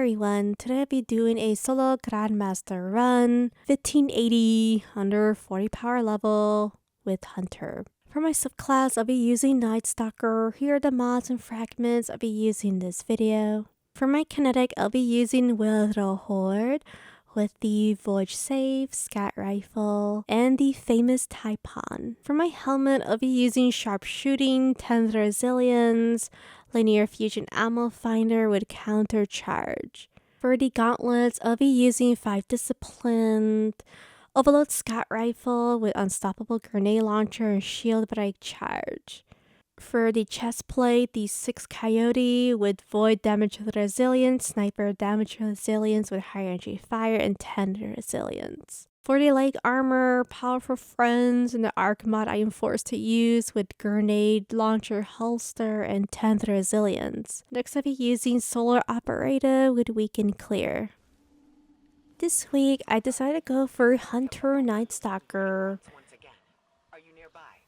everyone, today I'll be doing a solo Grandmaster run, 1580 under 40 power level with Hunter. For my subclass, I'll be using Night Stalker. Here are the mods and fragments I'll be using in this video. For my kinetic, I'll be using Will of the Horde with the Void Save, Scat Rifle, and the famous Taipan. For my helmet, I'll be using Sharpshooting, 10 Resilience, Linear Fusion Ammo Finder with Counter Charge. For the gauntlets, I'll be using 5 Disciplined, Overload Scat Rifle with Unstoppable Grenade Launcher and Shield Break Charge. For the chest plate, the 6 Coyote with Void Damage Resilience, Sniper Damage Resilience with High Energy Fire, and 10 Resilience. For the leg armor, Powerful Friends, and the Arc mod I am forced to use with Grenade Launcher Holster and 10 Resilience. Next I'll be using Solar Operator with Weaken Clear. This week I decided to go for Hunter Night Stalker.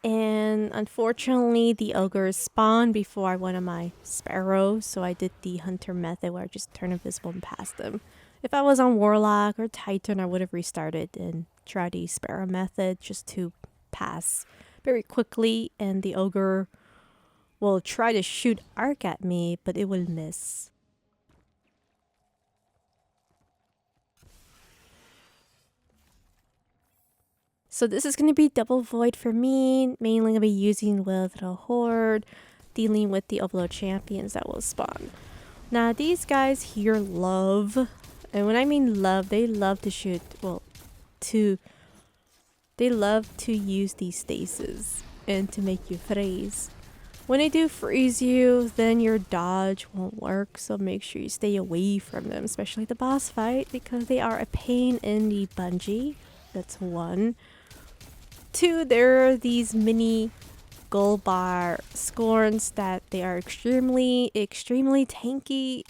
And unfortunately, the ogres spawned before I went on my Sparrow, so I did the Hunter method where I just turn invisible and pass them. If I was on Warlock or Titan, I would have restarted and tried the Sparrow method just to pass very quickly, and the ogre will try to shoot arc at me, but it will miss. So this is going to be double void for me. Mainly going to be using with the Horde, dealing with the Overload champions that will spawn. Now these guys here love, and when I mean love, they love to shoot, they love to use these stasis and to make you freeze. When they do freeze you, then your dodge won't work, so make sure you stay away from them, especially the boss fight, because they are a pain in the bungee. That's one. 2, there are these mini gold bar scorns that they are extremely tanky,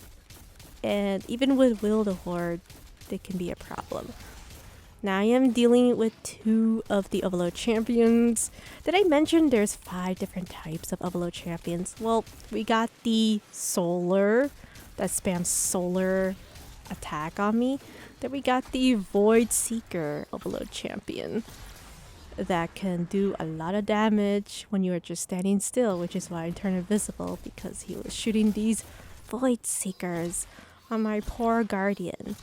and even with Will the Horde, they can be a problem. Now I am dealing with 2 of the Overload champions. Did I mention there's 5 different types of Overload champions? Well, we got the Solar that spams Solar attack on me. Then we got the Void Seeker Overload champion that can do a lot of damage when you are just standing still, which is why I turned invisible, because he was shooting these Void Seekers on my poor Guardian.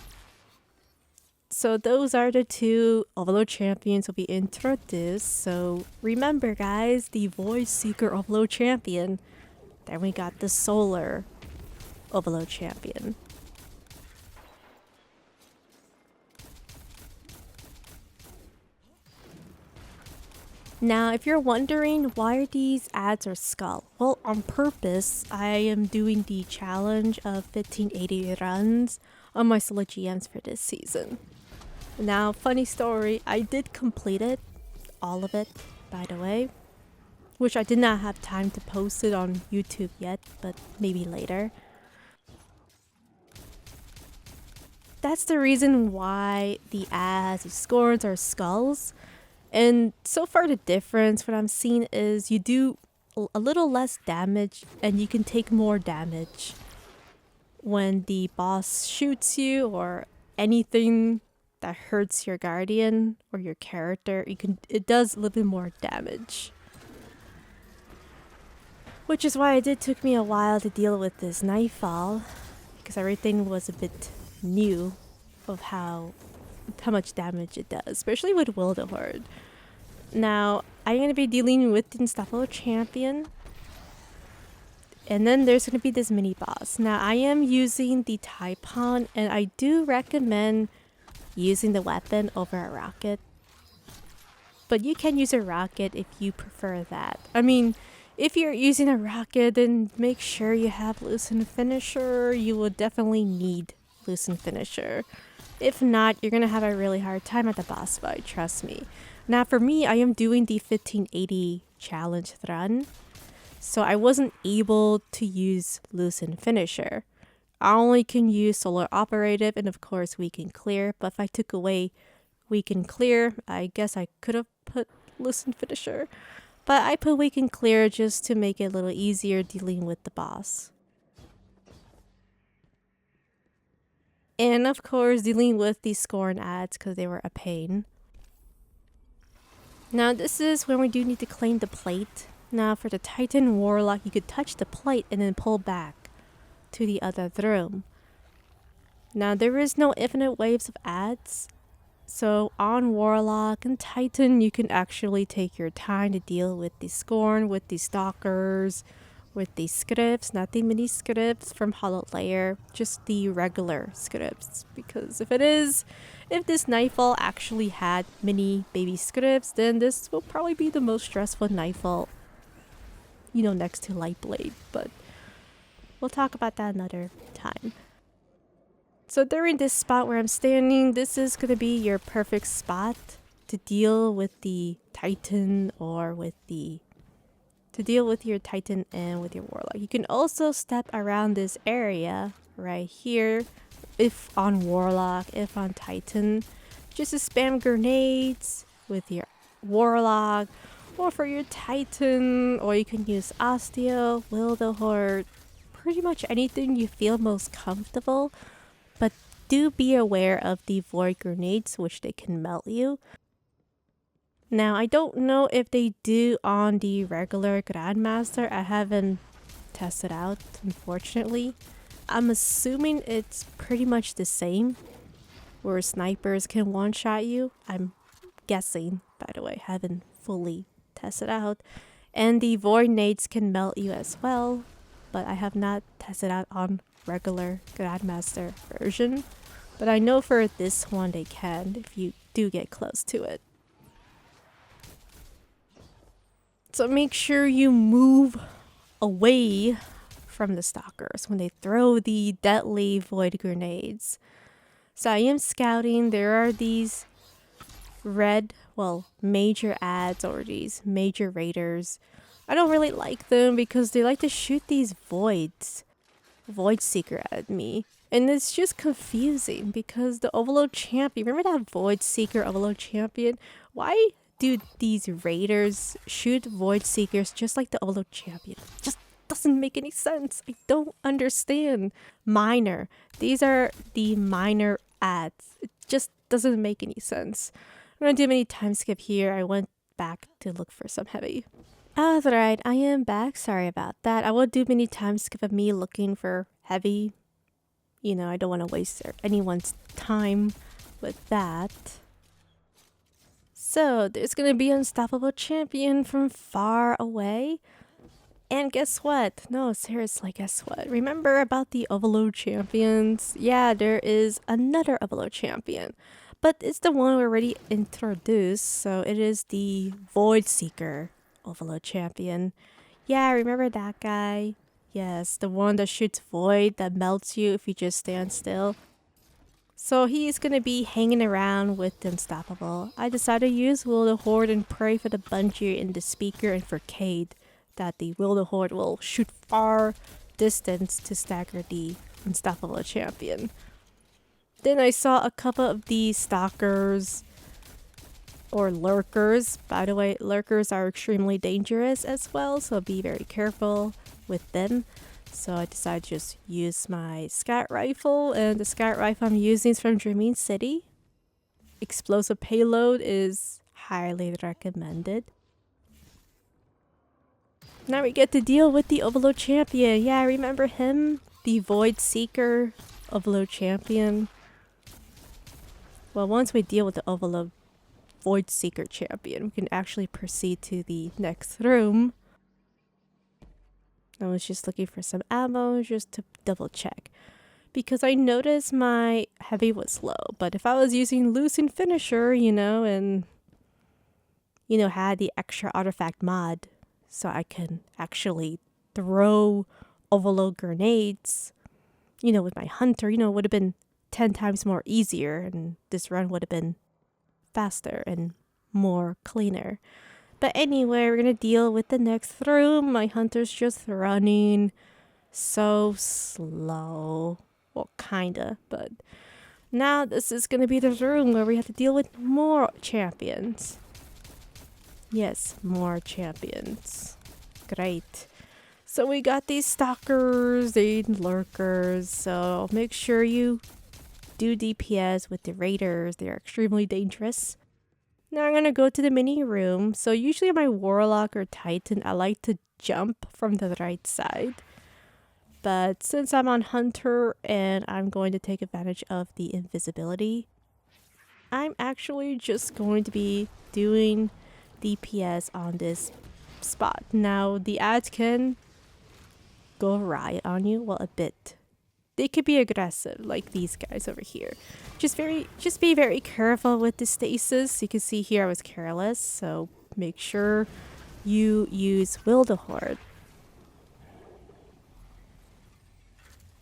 So those are the 2 Overload champions will be introduced. So remember guys, the Void Seeker Overload champion. Then we got the Solar Overload champion. Now, if you're wondering why these ads are skull, well, on purpose, I am doing the challenge of 1580 runs on my solo GMs for this season. Now, funny story, I did complete it, all of it, by the way, which I did not have time to post it on YouTube yet, but maybe later. That's the reason why the ads, the scorns are skulls. And so far the difference, what I'm seeing is you do a little less damage and you can take more damage when the boss shoots you or anything that hurts your guardian or your character. It does a little bit more damage. Which is why it took me a while to deal with this Nightfall, because everything was a bit new of how much damage it does, especially with Will the Horde. Now, I'm going to be dealing with the Unstoppable champion, and then there's going to be this mini boss. Now, I am using the Taipan, and I do recommend using the weapon over a rocket, but you can use a rocket if you prefer that. I mean, if you're using a rocket, then make sure you have lucent finisher. You will definitely need lucent finisher. If not, you're going to have a really hard time at the boss fight, trust me. Now for me, I am doing the 1580 challenge run, so I wasn't able to use lucent finisher. I only can use Solar Operative and of course Weaken Clear, but if I took away Weaken Clear, I guess I could have put lucent finisher. But I put Weaken Clear just to make it a little easier dealing with the boss. And of course, dealing with the Scorn ads because they were a pain. Now this is when we do need to claim the plate. Now for the Titan Warlock, you could touch the plate and then pull back to the other room. Now there is no infinite waves of ads. So on Warlock and Titan, you can actually take your time to deal with the Scorn, with the Stalkers, with the scripts, not the mini scripts from Hollow Layer, just the regular scripts. Because if this Nightfall actually had mini baby scripts, then this will probably be the most stressful Nightfall, you know, next to Lightblade. But we'll talk about that another time. So during this spot where I'm standing, this is going to be your perfect spot to deal with the Titan or to deal with your Titan and with your Warlock. You can also step around this area right here if on Warlock, if on Titan. Just to spam grenades with your Warlock or for your Titan, or you can use Osteo, Will the Horde, pretty much anything you feel most comfortable. But do be aware of the void grenades, which they can melt you. Now, I don't know if they do on the regular Grandmaster. I haven't tested out, unfortunately. I'm assuming it's pretty much the same, where snipers can one-shot you. I'm guessing, by the way, haven't fully tested out. And the void nades can melt you as well, but I have not tested out on regular Grandmaster version. But I know for this one they can if you do get close to it. So make sure you move away from the stalkers when they throw the deadly void grenades. So I am scouting. There are these major ads or these major raiders. I don't really like them because they like to shoot these void seeker at me. And it's just confusing because the Overload Champion, remember that Void Seeker Overload Champion? Why do these raiders shoot Void Seekers just like the Overload Champion? It just doesn't make any sense. I don't understand. Minor. These are the minor ads. It just doesn't make any sense. I'm gonna do a mini time skip here. I went back to look for some heavy. Alright, I am back. Sorry about that. I will do mini time skip of me looking for heavy. You know, I don't want to waste anyone's time with that. So, there's going to be Unstoppable Champion from far away. And guess what? No, seriously, guess what? Remember about the Overload Champions? Yeah, there is another Overload Champion. But it's the one we already introduced. So, it is the Void Seeker Overload Champion. Yeah, remember that guy? Yes, the one that shoots void that melts you if you just stand still. So he's gonna be hanging around with the Unstoppable. I decided to use Will the Horde and pray for the bungee in the speaker and for Cade that the Will the Horde will shoot far distance to stagger the Unstoppable Champion. Then I saw a couple of these stalkers or lurkers. By the way, lurkers are extremely dangerous as well, so be very careful with them. So I decided to just use my scout rifle, and the scout rifle I'm using is from Dreaming City. Explosive payload is highly recommended. Now we get to deal with the Overload Champion. Yeah, remember him? The Void Seeker Overload Champion. Well, once we deal with the Overload Void Seeker Champion, we can actually proceed to the next room. I was just looking for some ammo just to double check. Because I noticed my heavy was low. But if I was using Lucent Finisher, and had the extra artifact mod, so I can actually throw overload grenades, with my hunter, would have been 10 times more easier, and this run would have been faster and more cleaner. But anyway, we're gonna deal with the next room. My hunter's just running so slow. Well, kinda, but now this is gonna be the room where we have to deal with more champions. Yes, more champions. Great. So we got these stalkers, these lurkers, so make sure you do DPS with the raiders, they're extremely dangerous. Now I'm gonna go to the mini room. So usually my warlock or titan, I like to jump from the right side. But since I'm on hunter and I'm going to take advantage of the invisibility, I'm actually just going to be doing DPS on this spot. Now the ads can go riot on you, well, a bit. They could be aggressive like these guys over here. Just be very careful with the stasis. You can see here I was careless, so make sure you use Will the Horde.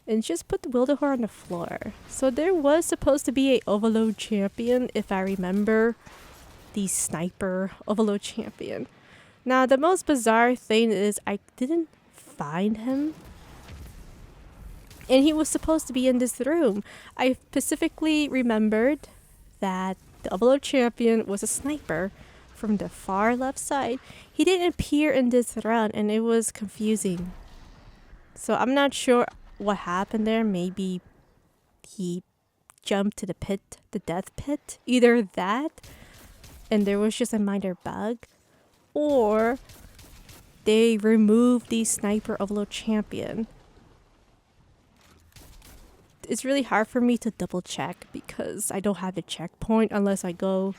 And just put the Will the Horde on the floor. So there was supposed to be a Overload champion, if I remember, the sniper Overload champion. Now the most bizarre thing is I didn't find him. And he was supposed to be in this room. I specifically remembered that the Overload champion was a sniper from the far left side. He didn't appear in this run and it was confusing. So I'm not sure what happened there. Maybe he jumped to the pit, the death pit. Either that and there was just a minor bug, or they removed the sniper Overload champion. It's really hard for me to double check because I don't have a checkpoint unless I go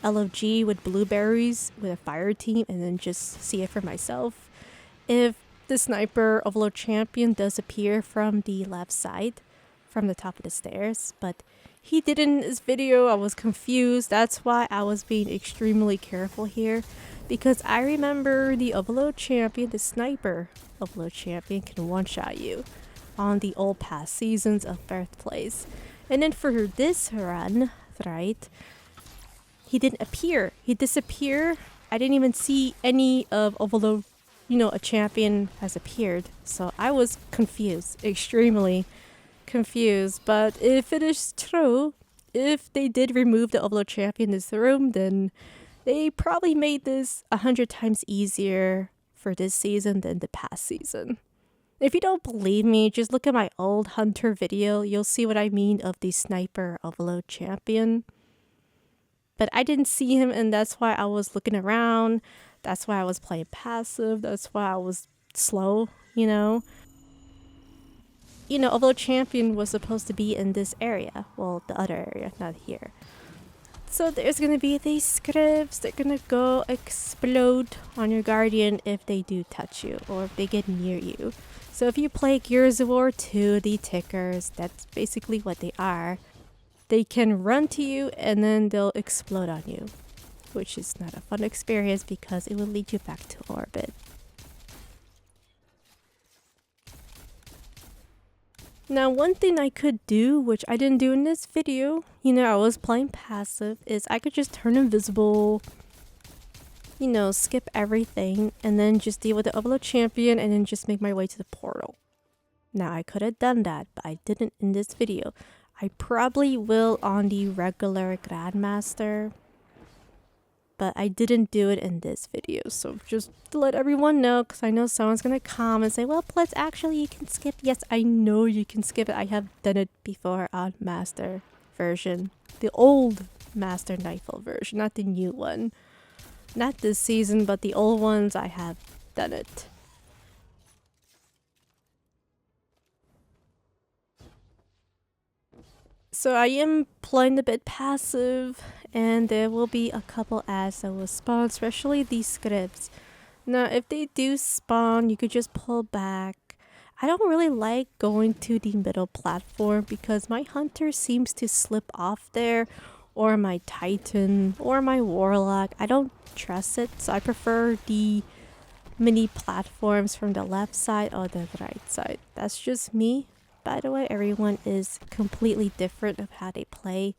LFG with blueberries with a fire team and then just see it for myself. If the sniper Overload champion does appear from the left side, from the top of the stairs, but he didn't in this video. I was confused. That's why I was being extremely careful here, because I remember the Overload champion, the sniper Overload champion, can one-shot you on the old past seasons of Birthplace. And then for this run, right, he didn't appear. He disappeared. I didn't even see any of Overload, a champion has appeared. So I was confused, extremely confused. But if it is true, if they did remove the Overload champion in this room, then they probably made this 100 times easier for this season than the past season. If you don't believe me, just look at my old hunter video. You'll see what I mean of the sniper Overload champion. But I didn't see him, and that's why I was looking around. That's why I was playing passive. That's why I was slow, Overload champion was supposed to be in this area. Well, the other area, not here. So there's going to be these scripts. They're going to go explode on your guardian if they do touch you or if they get near you. So if you play Gears of War 2, the tickers, that's basically what they are. They can run to you and then they'll explode on you, which is not a fun experience because it will lead you back to orbit. Now, one thing I could do, which I didn't do in this video, I was playing passive, is I could just turn invisible, skip everything, and then just deal with the Overload champion and then just make my way to the portal. Now, I could have done that, but I didn't in this video. I probably will on the regular Grandmaster, but I didn't do it in this video. So just to let everyone know, because I know someone's going to come and say, well, Blitz, actually you can skip. Yes, I know you can skip it. I have done it before on Master version. The old Master Nightfall version, not the new one. Not this season, but the old ones, I have done it. So I am playing a bit passive, and there will be a couple ads that will spawn, especially these scripts. Now, if they do spawn, you could just pull back. I don't really like going to the middle platform because my hunter seems to slip off there, or my titan, or my warlock. I don't trust it, so I prefer the mini platforms from the left side or the right side. That's just me. By the way, everyone is completely different of how they play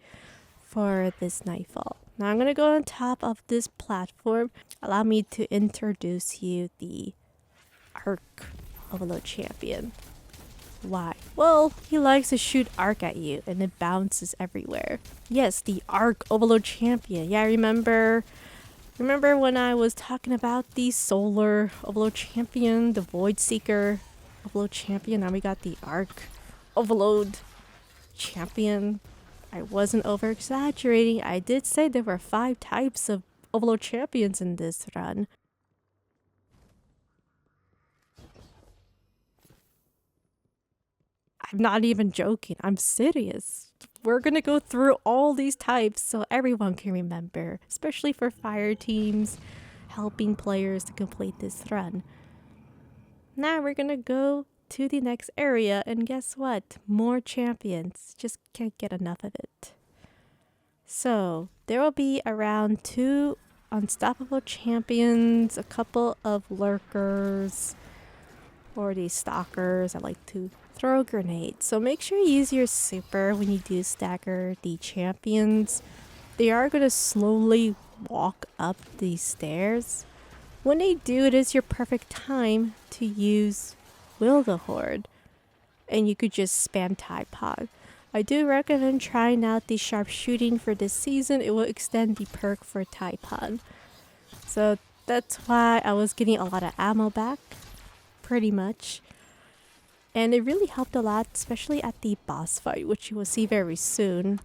for this Nightfall. Now I'm going to go on top of this platform. Allow me to introduce you the Arc Overload champion. Why? Well, he likes to shoot arc at you and it bounces everywhere. Yes, the Arc Overload champion. Yeah, remember when I was talking about the Solar Overload champion, the Void Seeker Overload champion? Now we got the Arc Overload champion. I wasn't over exaggerating. I did say there were 5 types of overlord champions in this run. I'm not even joking. I'm serious. We're gonna go through all these types so everyone can remember, especially for fire teams, helping players to complete this run. Now we're gonna go to the next area, and guess what? More champions. Just can't get enough of it. So there will be around 2 unstoppable champions, a couple of lurkers, or these stalkers. I like to throw grenades. So make sure you use your super when you do stagger the champions. They are going to slowly walk up these stairs. When they do, it is your perfect time to use Will the Horde. And you could just spam Taipan. I do recommend trying out the sharpshooting for this season. It will extend the perk for Taipan. So that's why I was getting a lot of ammo back. Pretty much. And it really helped a lot, especially at the boss fight, which you will see very soon.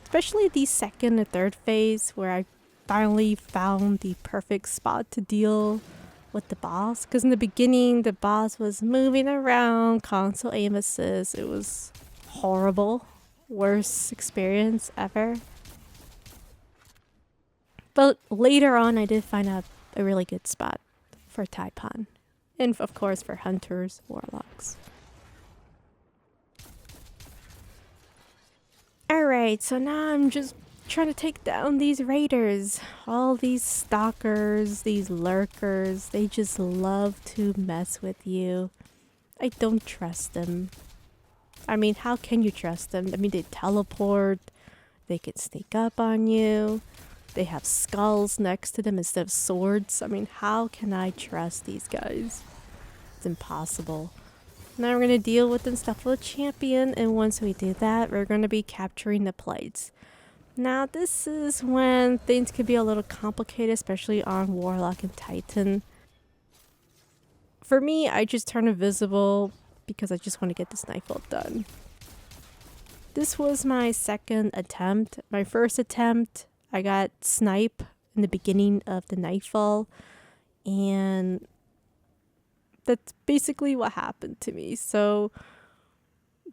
Especially the second and third phase, where I finally found the perfect spot to deal with the boss. Because in the beginning, the boss was moving around, console aim assist. It was horrible. Worst experience ever. But later on, I did find out a really good spot for Taipan. And of course for hunters, warlocks. Alright, so now I'm just trying to take down these raiders. All these stalkers, these lurkers, they just love to mess with you. I don't trust them. I mean, how can you trust them? I mean, they teleport, they can sneak up on you, they have skulls next to them instead of swords. I mean, how can I trust these guys? It's impossible. Now we're going to deal with the unstoppable champion, and once we do that, we're going to be capturing the plates. Now this is when things can be a little complicated, especially on Warlock and Titan. For me, I just turn invisible because I just want to get this Nightfall done. This was my second attempt. My first attempt, I got snipe in the beginning of the Nightfall, and that's basically what happened to me. So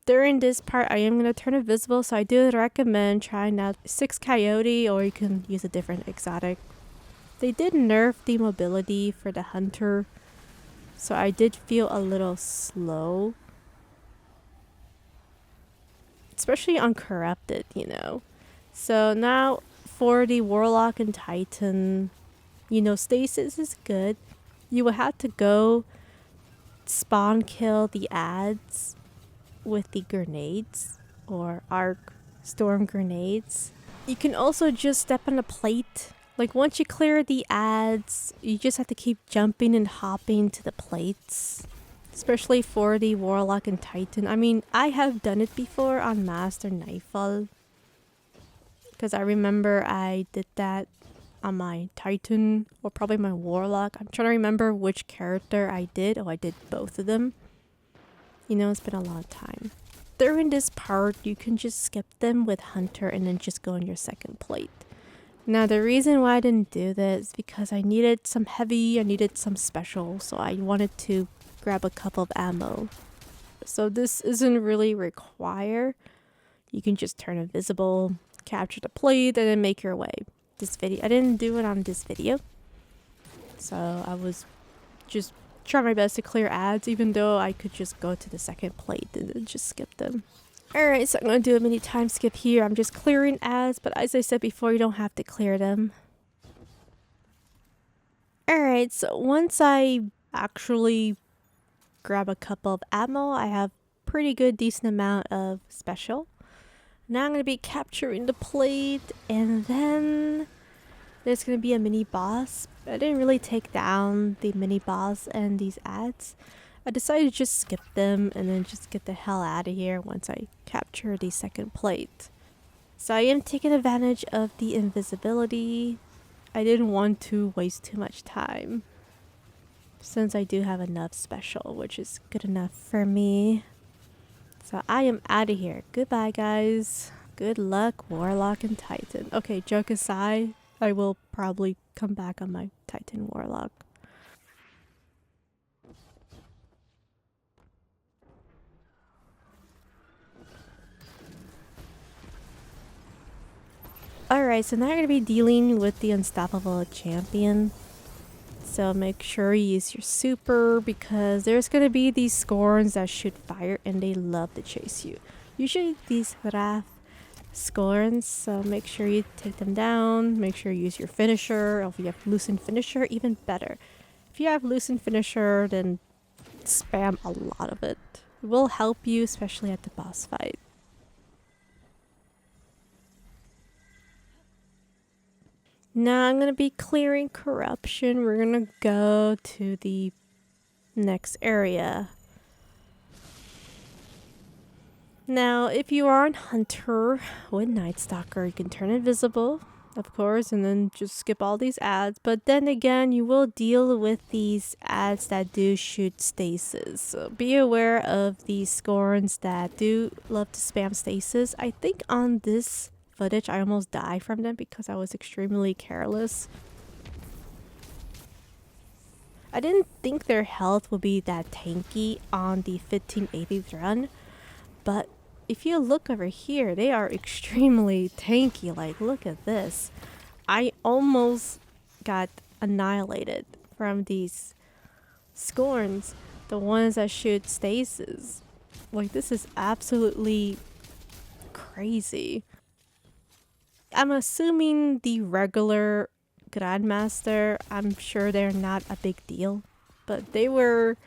during this part, I am going to turn invisible, so I do recommend trying out 6 Coyote, or you can use a different exotic. They did nerf the mobility for the hunter, so I did feel a little slow. Especially on corrupted, you know. So now for the Warlock and Titan, you know, stasis is good. You will have to go spawn kill the ads with the grenades or arc storm grenades. You can also just step on a plate. Like once you clear the ads, you just have to keep jumping and hopping to the plates. Especially for the Warlock and Titan. I mean, I have done it before on Master Nightfall. Because I remember I did that on my Titan, or probably my Warlock. I'm trying to remember which character I did. Oh, I did both of them. You know, it's been a long time. During this part, you can just skip them with Hunter and then just go on your second plate. Now, the reason why I didn't do this is because I needed some heavy, I needed some special, so I wanted to grab a couple of ammo. So this isn't really required. You can just turn invisible, capture the plate, and then make your way. This video, I didn't do it on this video, so I was just trying my best to clear ads, even though I could just go to the second plate and then just skip them. Alright, so I'm going to do a mini time skip here. I'm just clearing ads, but as I said before, you don't have to clear them. Alright, so once I actually grab a couple of ammo, I have pretty good decent amount of special. Now I'm going to be capturing the plate, and then there's going to be a mini boss. I didn't really take down the mini boss and these ads. I decided to just skip them and then just get the hell out of here once I capture the second plate. So I am taking advantage of the invisibility. I didn't want to waste too much time, since I do have enough special, which is good enough for me. So I am out of here. Goodbye, guys. Good luck, Warlock and Titan. Okay, joke aside, I will probably come back on my Titan Warlock. Alright, so now you're going to be dealing with the Unstoppable Champion. So make sure you use your super because there's going to be these Scorns that shoot fire and they love to chase you. Usually these Wrath Scorns, so make sure you take them down. Make sure you use your finisher. Or if you have lucent finisher, even better. If you have lucent finisher, then spam a lot of it. It will help you, especially at the boss fight. Now I'm going to be clearing corruption. We're going to go to the next area. Now, if you are a hunter with Night Stalker, you can turn invisible, of course, and then just skip all these ads. But then again, you will deal with these ads that do shoot stasis. So be aware of these Scorns that do love to spam stasis. I think on this footage, I almost died from them because I was extremely careless. I didn't think their health would be that tanky on the 1580th run, but if you look over here, they are extremely tanky. Like, look at this. I almost got annihilated from these Scorns, the ones that shoot stasis. Like, this is absolutely crazy. I'm assuming the regular Grandmaster, I'm sure they're not a big deal, but they were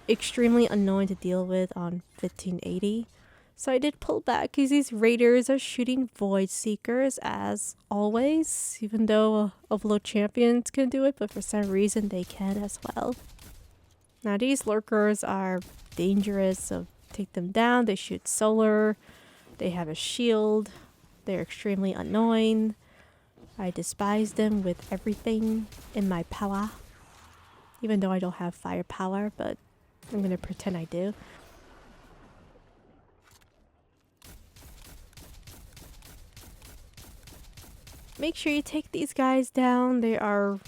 extremely annoying to deal with on 1580. So I did pull back because these raiders are shooting Void Seekers as always, even though Overload Champions can do it, but for some reason they can as well. Now these lurkers are dangerous, so take them down. They shoot solar, they have a shield. They're extremely annoying. I despise them with everything in my power. Even though I don't have firepower, but I'm gonna pretend I do. Make sure you take these guys down. They are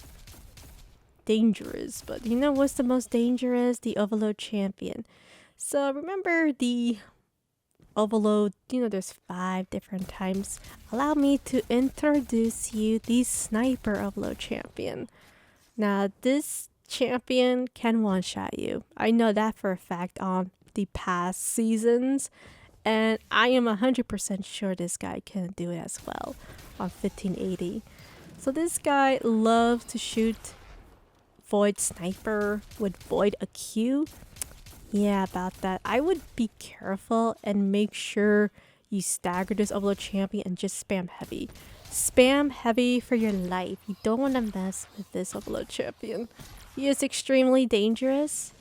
dangerous, but you know what's the most dangerous? The Overload Champion. So remember the Overload, you know, there's 5 different types. Allow me to introduce you the Sniper Overload Champion. Now, this champion can one-shot you. I know that for a fact on the past seasons, and I am 100% sure this guy can do it as well on 1580. So this guy loves to shoot Void Sniper with Void AQ. Yeah, about that. I would be careful and make sure you stagger this Overload Champion and just spam heavy. Spam heavy for your life. You don't want to mess with this Overload Champion. He is extremely dangerous.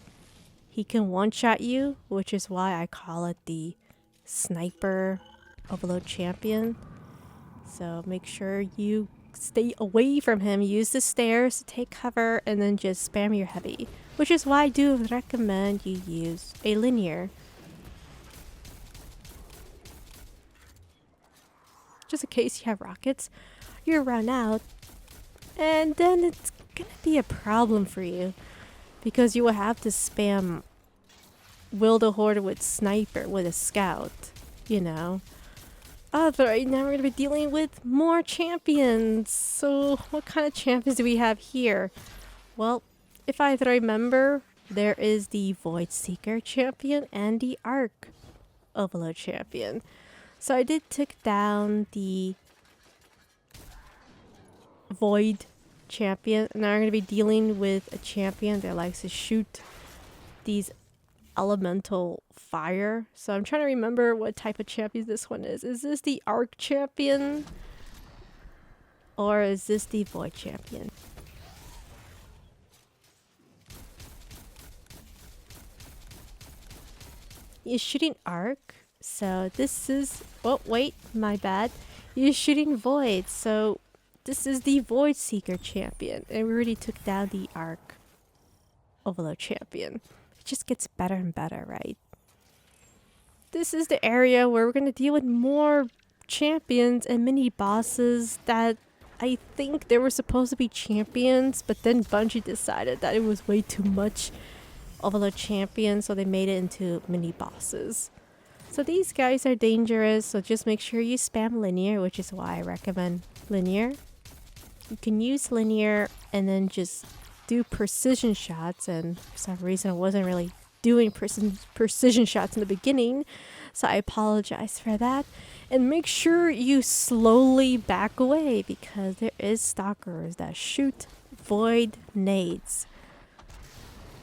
He can one-shot you, which is why I call it the Sniper Overload Champion. So make sure you stay away from him. Use the stairs to take cover and then just spam your heavy. Which is why I do recommend you use a linear. Just in case you have rockets, you run out. And then it's gonna be a problem for you. Because you will have to spam Will the Horde with Sniper, with a Scout. You know. Alright, now we're gonna be dealing with more champions. So what kind of champions do we have here? Well, if I remember, there is the Void Seeker champion and the Arc Overload champion. So I did take down the Void champion. Now I'm going to be dealing with a champion that likes to shoot these elemental fire. So I'm trying to remember what type of champion this one is. Is this the Arc champion? Or is this the Void champion? He's shooting Arc, so this is... Oh, wait, my bad. He's shooting Void, so this is the Void Seeker champion. And we already took down the Arc Overload champion. It just gets better and better, right? this is the area where we're gonna deal with more champions and mini bosses that I think they were supposed to be champions, but then Bungie decided that it was way too much of a champion, so they made it into mini bosses. So these guys are dangerous, so just make sure you spam linear, which is why I recommend linear. You can use linear and then just do precision shots, and for some reason I wasn't really doing precision shots in the beginning, so I apologize for that. And make sure you slowly back away because there is stalkers that shoot void nades.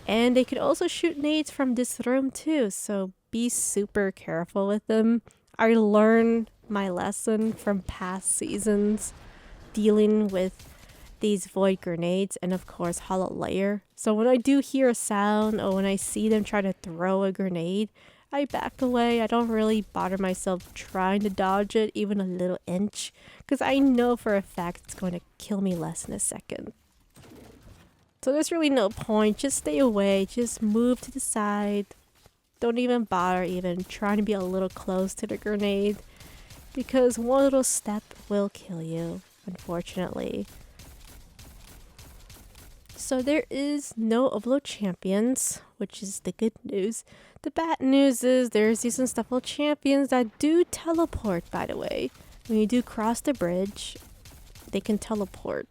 And they could also shoot nades from this room too, so be super careful with them. I learned my lesson from past seasons dealing with these void grenades and of course hollow layer. So when I do hear a sound or when I see them try to throw a grenade, I back away. I don't really bother myself trying to dodge it even a little inch because I know for a fact it's going to kill me less than a second. So there's really no point. Just stay away. Just move to the side. Don't even bother even trying to be a little close to the grenade because one little step will kill you, unfortunately. So there is no overload champions, which is the good news. The bad news is there's these unstoppable champions that do teleport, by the way. When you do cross the bridge, they can teleport.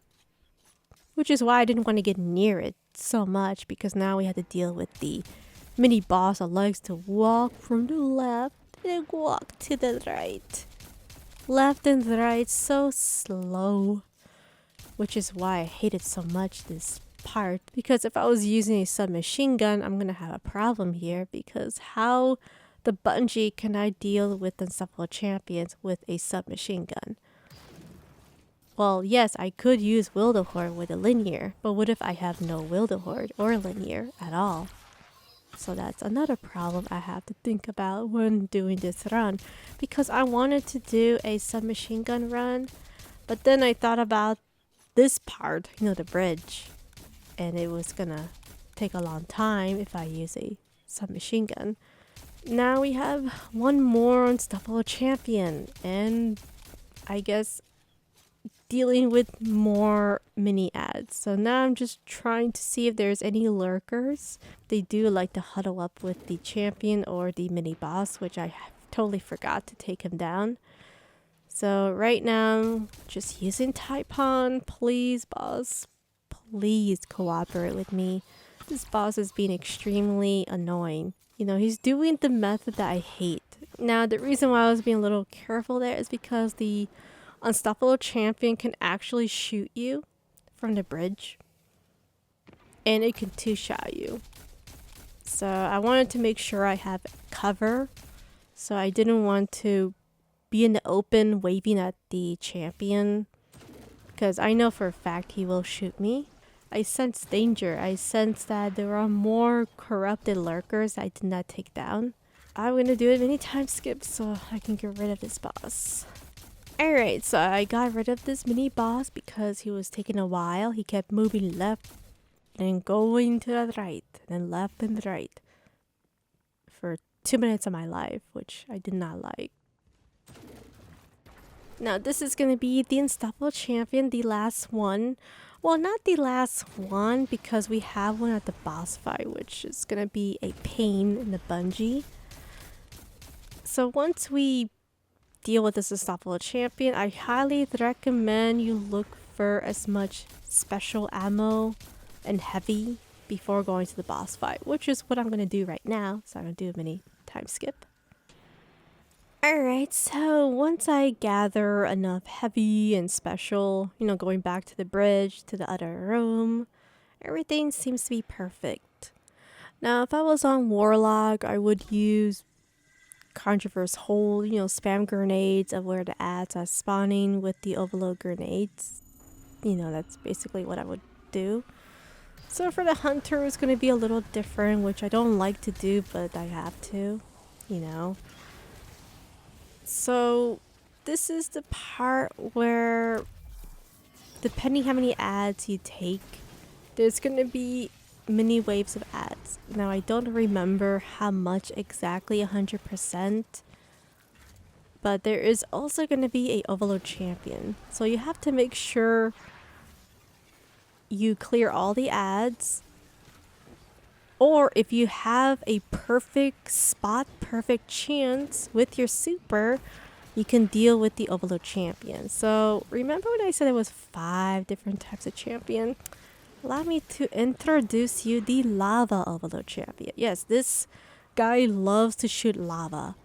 Which is why I didn't want to get near it so much, because now we had to deal with the mini boss that likes to walk from the left and walk to the right. Left and right, so slow. Which is why I hated so much this part, because if I was using a submachine gun, I'm gonna have a problem here, because how the Bungie can I deal with unstoppable champions with a submachine gun? Well, yes, I could use Wildehorde with a linear, but what if I have no Wildehorde or linear at all? So that's another problem I have to think about when doing this run, because I wanted to do a submachine gun run, but then I thought about this part, you know, the bridge, and it was gonna take a long time if I use a submachine gun. Now we have one more unstoppable champion, and I guess dealing with more mini ads. So now I'm just trying to see if there's any lurkers. They do like to huddle up with the champion or the mini boss, which I totally forgot to take him down. So right now, just using Taipan. Please, boss. Please cooperate with me. This boss is being extremely annoying. You know, he's doing the method that I hate. Now, the reason why I was being a little careful there is because the unstoppable champion can actually shoot you from the bridge. And it can two-shot you. So I wanted to make sure I have cover. So I didn't want to be in the open waving at the champion, because I know for a fact he will shoot me. I sense danger. I sense that there are more corrupted lurkers I did not take down. I'm gonna do it many time skip so I can get rid of this boss. Alright, so I got rid of this mini boss because he was taking a while. He kept moving left and going to the right, and left and right for 2 minutes of my life, which I did not like. Now this is going to be the unstoppable champion, the last one. Well, not the last one, because we have one at the boss fight, which is going to be a pain in the Bungie. So once we deal with this unstoppable champion, I highly recommend you look for as much special ammo and heavy before going to the boss fight, which is what I'm going to do right now. So I'm going to do a mini time skip. Alright, so once I gather enough heavy and special, you know, going back to the bridge, to the other room, everything seems to be perfect. Now, if I was on Warlock, I would use Controverse Hold, you know, spam grenades of where the ads are spawning with the overload grenades. You know, that's basically what I would do. So for the Hunter, it's going to be a little different, which I don't like to do, but I have to, you know. So this is the part where, depending how many ads you take, there's going to be mini waves of ads. Now I don't remember how much exactly 100%, but there is also going to be a overload champion. So you have to make sure you clear all the ads, or if you have a perfect spot, perfect chance with your super, you can deal with the overload champion. So remember when I said it was 5 different types of champion? Allow me to introduce you the lava overload champion. Yes, this guy loves to shoot lava.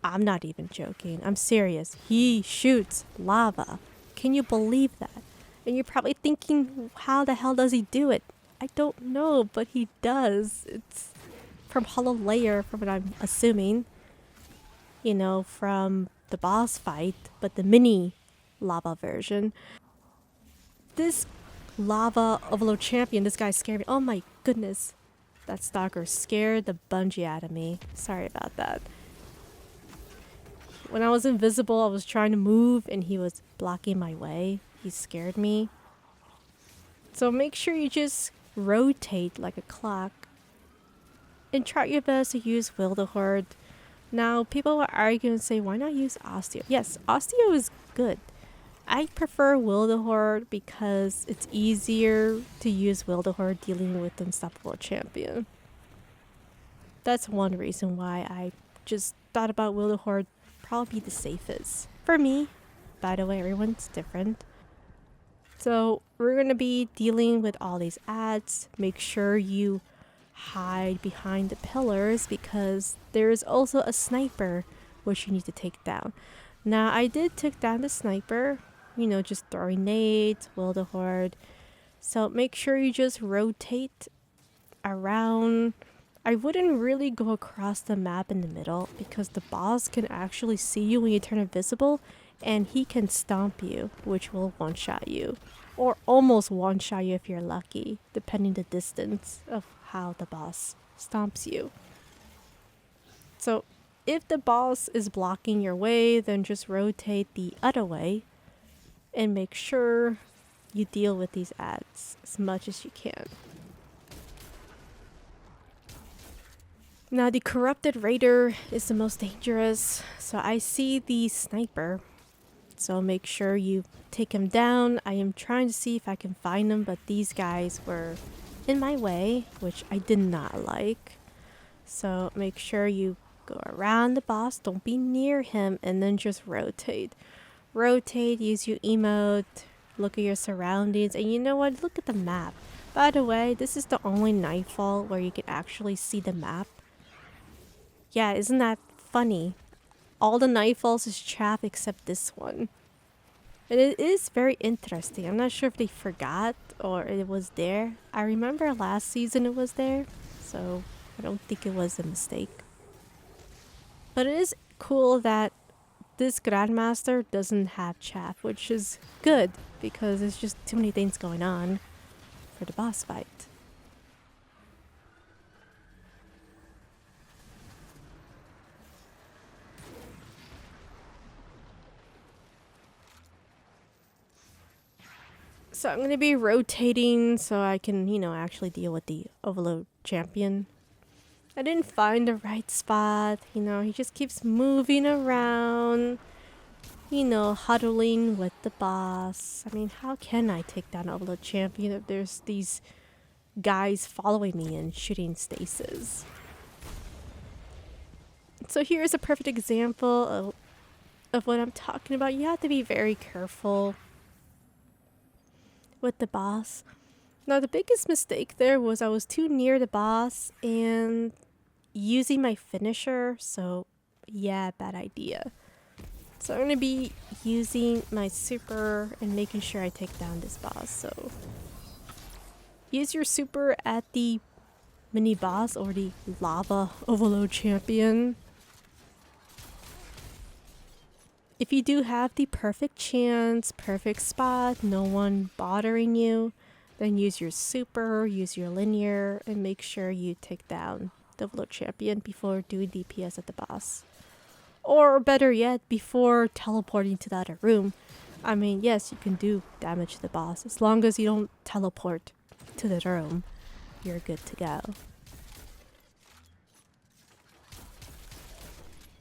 I'm not even joking. I'm serious. He shoots lava. Can you believe that? And you're probably thinking, how the hell does he do it? I don't know, but he does. It's from Hollow Layer, from what I'm assuming. You know, from the boss fight, but the mini lava version. This lava overload champion, this guy scared me. Oh my goodness. That stalker scared the bungee out of me. Sorry about that. When I was invisible, I was trying to move and he was blocking my way. He scared me. So make sure you just rotate like a clock and try your best to use Will the Horde. Now, people will argue and say, why not use Osteo? Yes, Osteo is good. I prefer Will the Horde because it's easier to use Will the Horde dealing with Unstoppable Champion. That's one reason why I just thought about Will the Horde probably be the safest. For me, by the way, everyone's different. So we're going to be dealing with all these ads. Make sure you hide behind the pillars because there is also a sniper which you need to take down. Now I did take down the sniper, you know, just throwing nades, Will the Horde. So make sure you just rotate around. I wouldn't really go across the map in the middle because the boss can actually see you when you turn invisible and he can stomp you, which will one-shot you. Or almost one-shot you if you're lucky, depending the distance of how the boss stomps you. So if the boss is blocking your way, then just rotate the other way and make sure you deal with these ads as much as you can. Now the corrupted raider is the most dangerous, so I see the sniper, so make sure you take him down. I am trying to see if I can find him, but these guys were in my way, which I did not like. So make sure you go around the boss, don't be near him, and then just rotate. Rotate, use your emote, look at your surroundings, and you know what? Look at the map. By the way, this is the only Nightfall where you can actually see the map. Yeah, isn't that funny? All the Nightfalls is chaff except this one. And it is very interesting. I'm not sure if they forgot or it was there. I remember last season it was there, so I don't think it was a mistake. But it is cool that this Grandmaster doesn't have chaff, which is good because there's just too many things going on for the boss fight. So I'm going to be rotating so I can, you know, actually deal with the overload champion. I didn't find the right spot, you know, he just keeps moving around, you know, huddling with the boss. I mean, how can I take down overload champion if there's these guys following me and shooting stasis? So here's a perfect example of what I'm talking about. You have to be very careful with the boss. Now the biggest mistake there was I was too near the boss and using my finisher, so yeah, bad idea. So I'm going to be using my super and making sure I take down this boss. So use your super at the mini boss or the lava overload champion. If you do have the perfect chance, perfect spot, no one bothering you, then use your super, use your linear, and make sure you take down the overload champion before doing DPS at the boss. Or better yet, before teleporting to the other room. I mean, yes, you can do damage to the boss as long as you don't teleport to the room. you're good to go.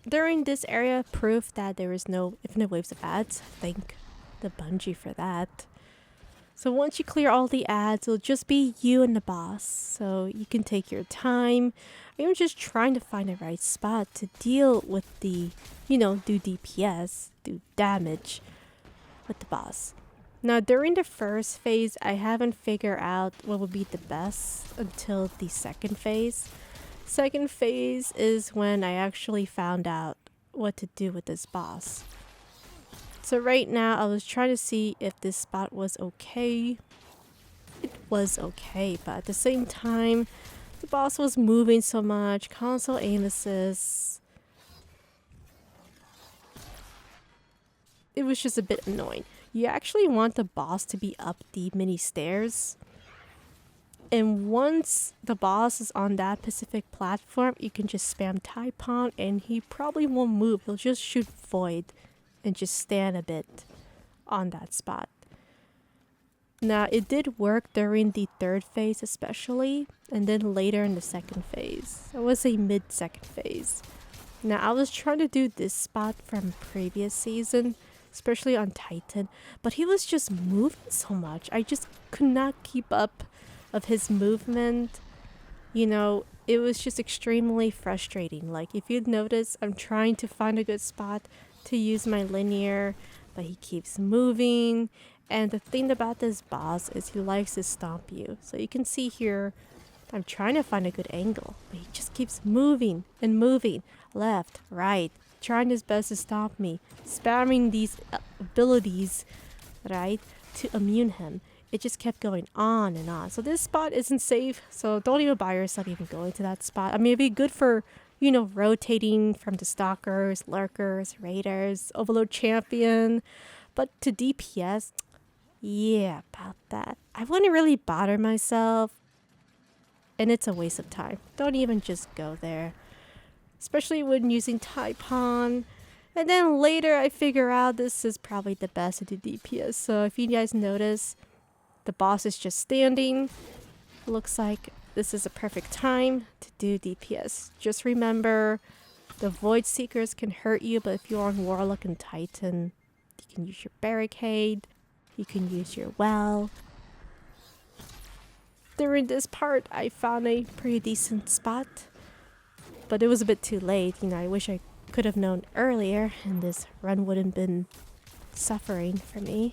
During this area, proof that there is no infinite waves of ads. Thank the Bungie for that. So once you clear all the ads, it'll just be you and the boss. So you can take your time. You're just trying to find the right spot to deal with the, do DPS, do damage with the boss. Now during the first phase, I haven't figured out what would be the best until the second phase. Second phase is when I actually found out what to do with this boss. So right now, I was trying to see if this spot was okay. It was okay, but at the same time, the boss was moving so much. Console aim assist. It was just a bit annoying. You actually want the boss to be up the mini stairs. And once the boss is on that specific platform, you can just spam Taipan and he probably won't move. He'll just shoot void and just stand a bit on that spot. Now, it did work during the third phase especially, and then later in the second phase. It was a mid-second phase. Now, I was trying to do this spot from previous season, especially on Titan, but he was just moving so much. I just could not keep up of his movement. It was just extremely frustrating. Like, if you'd notice, I'm trying to find a good spot to use my linear, but he keeps moving. And the thing about this boss is he likes to stomp you. So you can see here, I'm trying to find a good angle, but he just keeps moving and moving, left, right, trying his best to stomp me, spamming these abilities, right, to immune him. It just kept going on and on. So this spot isn't safe, so don't even buy yourself even going to that spot. I mean, it'd be good for, rotating from the stalkers, lurkers, raiders, overload champion, but to DPS, yeah, about that. I wouldn't really bother myself, and it's a waste of time. Don't even just go there, especially when using Taipan. And then later I figure out this is probably the best to do DPS. So if you guys notice, the boss is just standing. Looks like this is a perfect time to do DPS. Just remember, the Void Seekers can hurt you, but if you're on Warlock and Titan, you can use your Barricade, you can use your Well. During this part, I found a pretty decent spot, but it was a bit too late. I wish I could have known earlier, and this run wouldn't been suffering for me.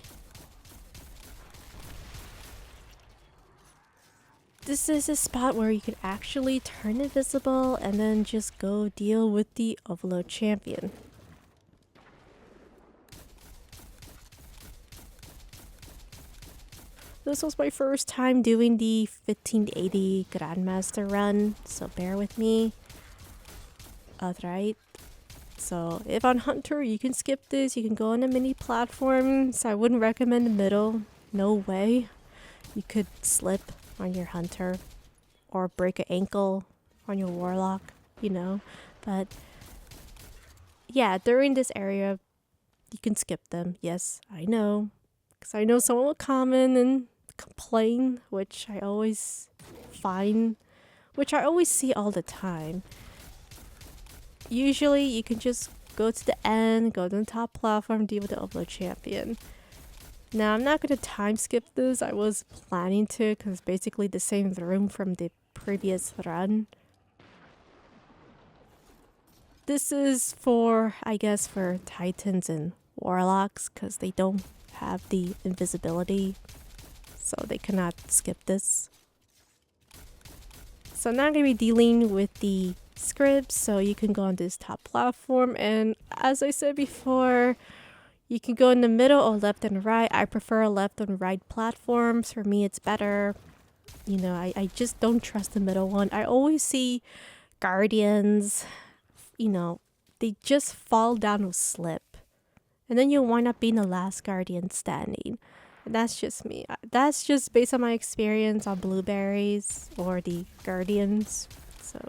This is a spot where you could actually turn invisible and then just go deal with the Overload champion. This was my first time doing the 1580 Grandmaster run, so bear with me. Alright, so if on Hunter you can skip this, you can go on a mini platforms. I wouldn't recommend the middle, no way. You could slip on your Hunter or break an ankle on your Warlock, but yeah, during this area you can skip them. Yes, I know, because I know someone will comment and complain, which I always find, which I always see all the time. Usually you can just go to the end, go to the top platform, deal with the Overload champion. Now, I'm not going to time skip this. I was planning to, because it's basically the same room from the previous run. This is for, I guess, for Titans and Warlocks, because they don't have the invisibility, so they cannot skip this. So I'm not going to be dealing with the scripts, so you can go on this top platform, and as I said before, you can go in the middle or left and right. I prefer left and right platforms. For me, it's better. I just don't trust the middle one. I always see Guardians, they just fall down with slip. And then you wind up being the last Guardian standing. And that's just me. That's just based on my experience on Blueberries or the Guardians. So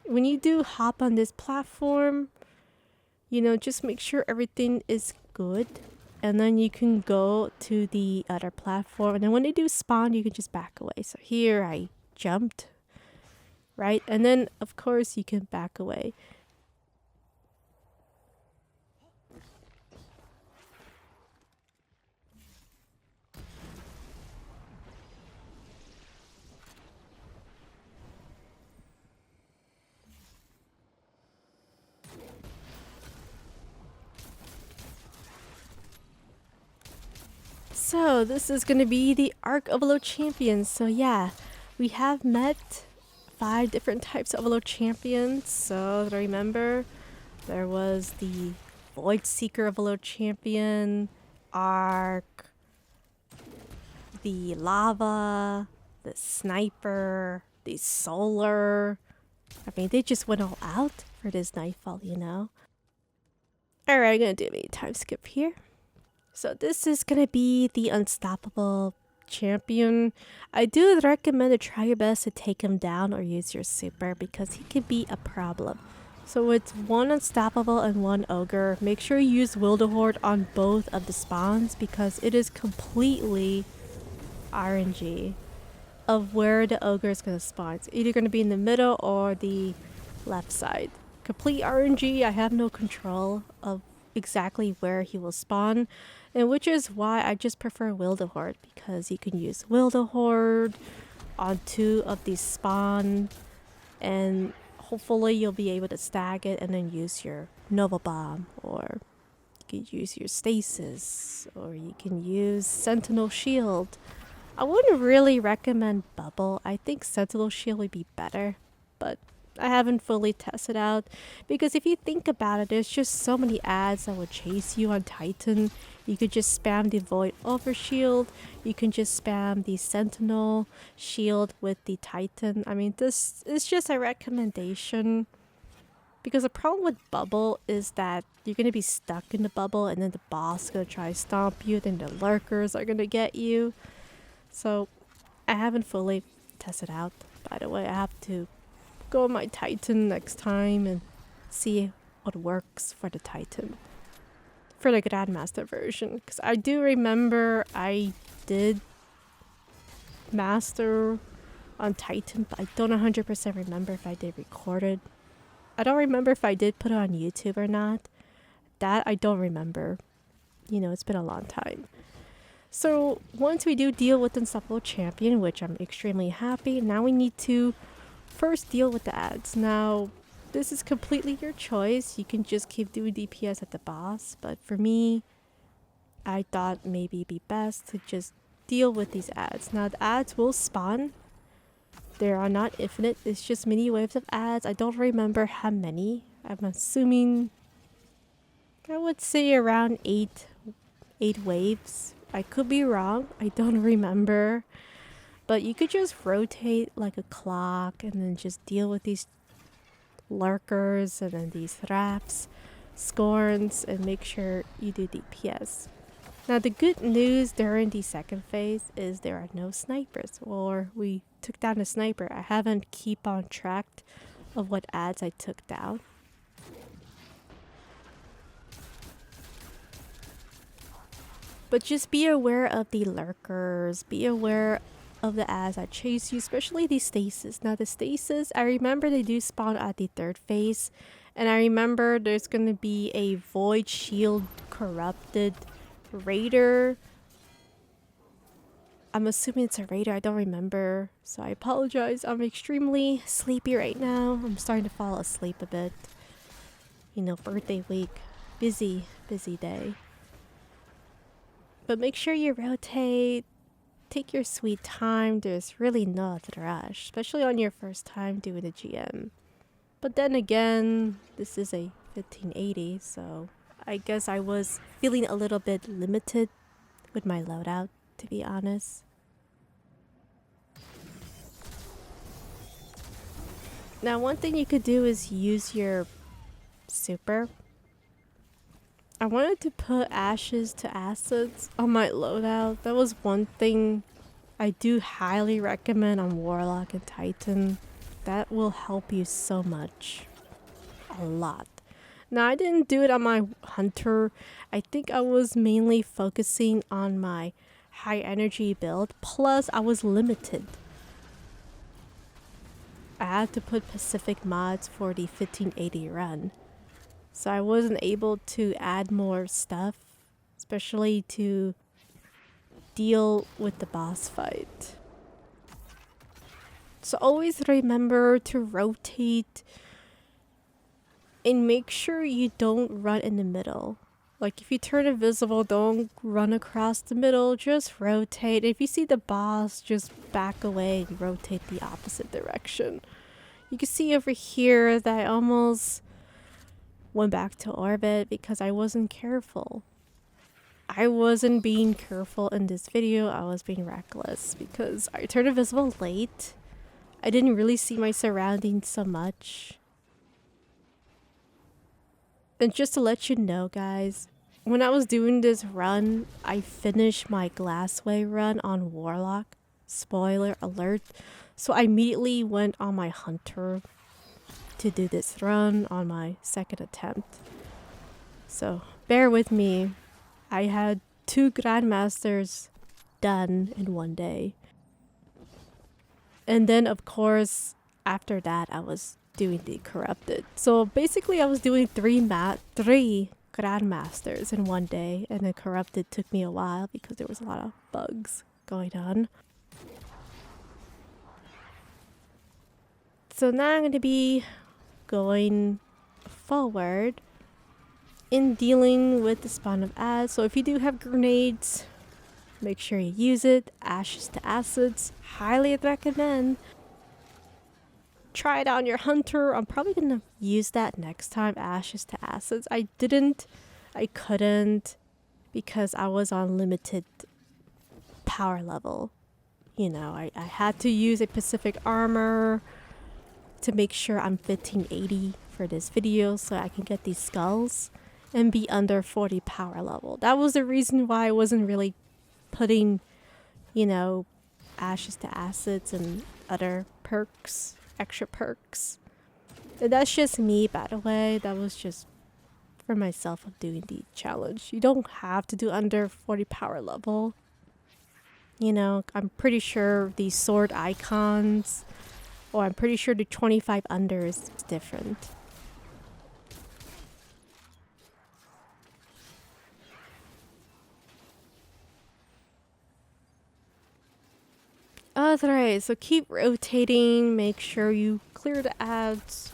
when you do hop on this platform, just make sure everything is good. and then you can go to the other platform, and then when they do spawn, you can just back away. So here I jumped, right? And then of course you can back away. So this is gonna be the Arc Overload Champions. So yeah, we have met 5 different types of Overload Champions. So remember, there was the Void Seeker Overload Champion, Arc, the Lava, the Sniper, the Solar. I mean, they just went all out for this Nightfall, you know? Alright, I'm gonna do a time skip here. So this is gonna be the Unstoppable Champion. I do recommend to try your best to take him down or use your super because he can be a problem. So with 1 Unstoppable and 1 Ogre, make sure you use Will the Horde on both of the spawns because it is completely RNG of where the Ogre is gonna spawn. It's either gonna be in the middle or the left side. Complete RNG, I have no control of exactly where he will spawn, and which is why I just prefer Will the Horde because you can use Will the Horde on 2 of these spawn, and hopefully you'll be able to stag it and then use your Nova Bomb, or you can use your Stasis, or you can use Sentinel Shield. I wouldn't really recommend Bubble. I think Sentinel Shield would be better, but I haven't fully tested out because if you think about it, there's just so many ads that will chase you on Titan. You could just spam the Void Over Shield. You can just spam the Sentinel Shield with the Titan. I mean, this is just a recommendation because the problem with Bubble is that you're going to be stuck in the bubble and then the boss is going to try to stomp you, then the lurkers are going to get you. So I haven't fully tested out, by the way. I have to go on my Titan next time and see what works for the Titan. For the Grandmaster version. Because I do remember I did Master on Titan, but I don't 100% remember if I did record it. I don't remember if I did put it on YouTube or not. That I don't remember. You know, it's been a long time. So once we do deal with Unstoppable Champion, which I'm extremely happy, now we need to first deal with the ads. Now, this is completely your choice. You can just keep doing DPS at the boss, but for me, I thought maybe it'd be best to just deal with these ads. Now, the ads will spawn. They are not infinite. It's just mini waves of ads. I don't remember how many. I'm assuming, I would say around 8 waves. I could be wrong. I don't remember. But you could just rotate like a clock and then just deal with these lurkers and then these traps, scorns, and make sure you do DPS. Now the good news during the second phase is there are no snipers, or we took down a sniper. I haven't keep on track of what ads I took down. But just be aware of the lurkers, be aware of the ads that chase you, especially the stasis. Now the stasis, I remember they do spawn at the 3rd phase, and I remember there's going to be a Void Shield corrupted raider. I'm assuming it's a raider, I don't remember, so I apologize. I'm extremely sleepy right now. I'm starting to fall asleep a bit. You know, birthday week, busy day. But make sure you rotate. Take your sweet time. There's really no rush, especially on your first time doing a GM. But then again, this is a 1580, so I guess I was feeling a little bit limited with my loadout, to be honest. Now, one thing you could do is use your super. I wanted to put ashes to acids on my loadout. That was one thing I do highly recommend on Warlock and Titan. That will help you so much. A lot. Now, I didn't do it on my hunter. I think I was mainly focusing on my high energy build. Plus, I was limited. I had to put Pacific mods for the 1580 run. So I wasn't able to add more stuff, especially to deal with the boss fight. So always remember to rotate and make sure you don't run in the middle. Like if you turn invisible, don't run across the middle, just rotate. If you see the boss, just back away and rotate the opposite direction. You can see over here that I almost went back to orbit because I wasn't careful. I wasn't being careful in this video, I was being reckless because I turned invisible late. I didn't really see my surroundings so much. And just to let you know, guys, when I was doing this run, I finished my Glassway run on Warlock. Spoiler alert. So I immediately went on my hunter to do this run on my second attempt. So bear with me. I had 2 Grandmasters done in one day. And then of course, after that, I was doing the corrupted. So basically I was doing 3 Grandmasters in one day, and the corrupted took me a while because there was a lot of bugs going on. So now I'm going to be going forward in dealing with the spawn of ads. So if you do have grenades, make sure you use it. Ashes to acids, highly recommend. Try it on your hunter. I'm probably going to use that next time, ashes to acids. I couldn't because I was on limited power level. You know, I had to use a Pacific armor to make sure I'm 1580 for this video so I can get these skulls and be under 40 power level. That was the reason why I wasn't really putting, you know, ashes to acids and other perks, extra perks. And that's just me, by the way. That was just for myself of doing the challenge. You don't have to do under 40 power level. You know, I'm pretty sure the sword icons, or I'm pretty sure the 25 under is different. Alright, so keep rotating, make sure you clear the ads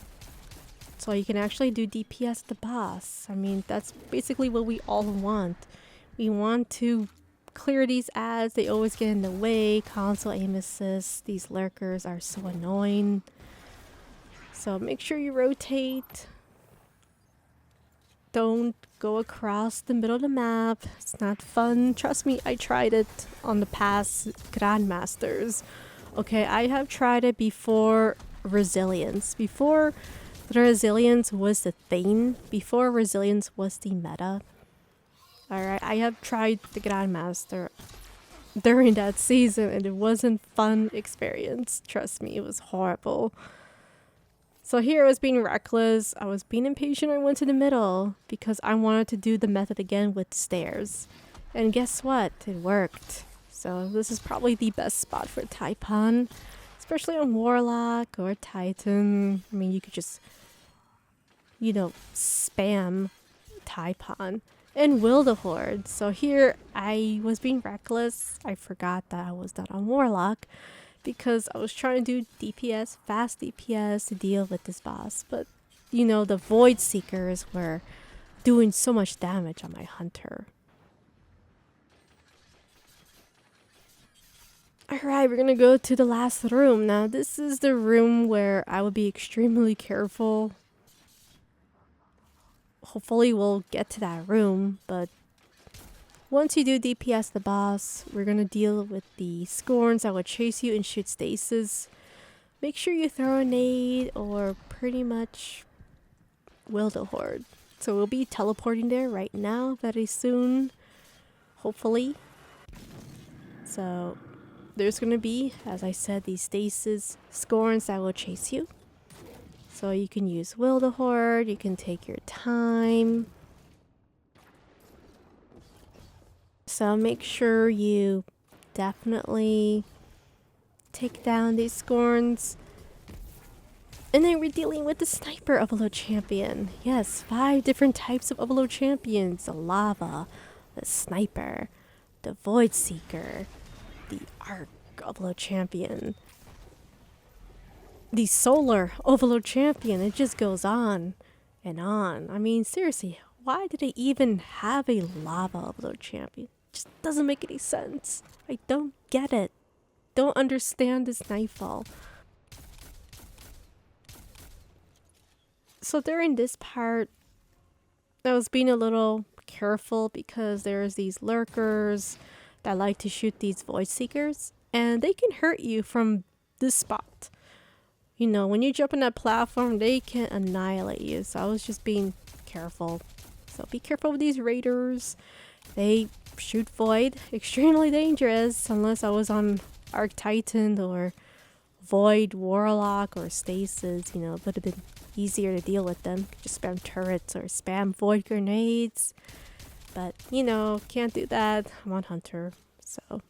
so you can actually do DPS the boss. I mean, that's basically what we all want. We want to clear these ads, they always get in the way, console aim assist, these lurkers are so annoying. So make sure you rotate. Don't go across the middle of the map. It's not fun. Trust me, I tried it on the past Grandmasters. Okay, I have tried it before Resilience. Before the Resilience was the thing. Before Resilience was the meta. Alright, I have tried the Grandmaster during that season and it wasn't fun experience. Trust me, it was horrible. So here I was being reckless, I was being impatient, I went to the middle because I wanted to do the method again with stairs. And guess what? It worked. So this is probably the best spot for Taipan, especially on Warlock or Titan. I mean, you could just, you know, spam Taipan and will the horde. So here I was being reckless. I forgot that I was not on Warlock, because I was trying to do DPS, fast DPS to deal with this boss. But, you know, the Void Seekers were doing so much damage on my hunter. Alright, we're gonna go to the last room. Now, this is the room where I would be extremely careful. Hopefully we'll get to that room, but once you do DPS the boss, we're gonna deal with the Scorns that will chase you and shoot stasis. Make sure you throw a nade or pretty much will the horde. So we'll be teleporting there right now very soon, hopefully. So there's gonna be, as I said, these stasis Scorns that will chase you. So you can use Will the Horde, you can take your time. So make sure you definitely take down these Scorns. And then we're dealing with the Sniper Overload Champion. Yes, 5 different types of Overload Champions. The Lava, the Sniper, the Void Seeker, the Arc Overload Champion, the Solar Overload Champion. It just goes on and on. I mean, seriously, why did they even have a Lava Overload Champion? It just doesn't make any sense. I don't get it. Don't understand this Nightfall. So during this part, I was being a little careful because there's these lurkers that like to shoot these Void Seekers, and they can hurt you from this spot. You know, when you jump on that platform, they can annihilate you. So I was just being careful. So be careful with these raiders. They shoot Void, extremely dangerous, unless I was on Arc Titan or Void Warlock or Stasis. You know, it would have been easier to deal with them. Just spam turrets or spam Void grenades. But, you know, can't do that. I'm on Hunter, so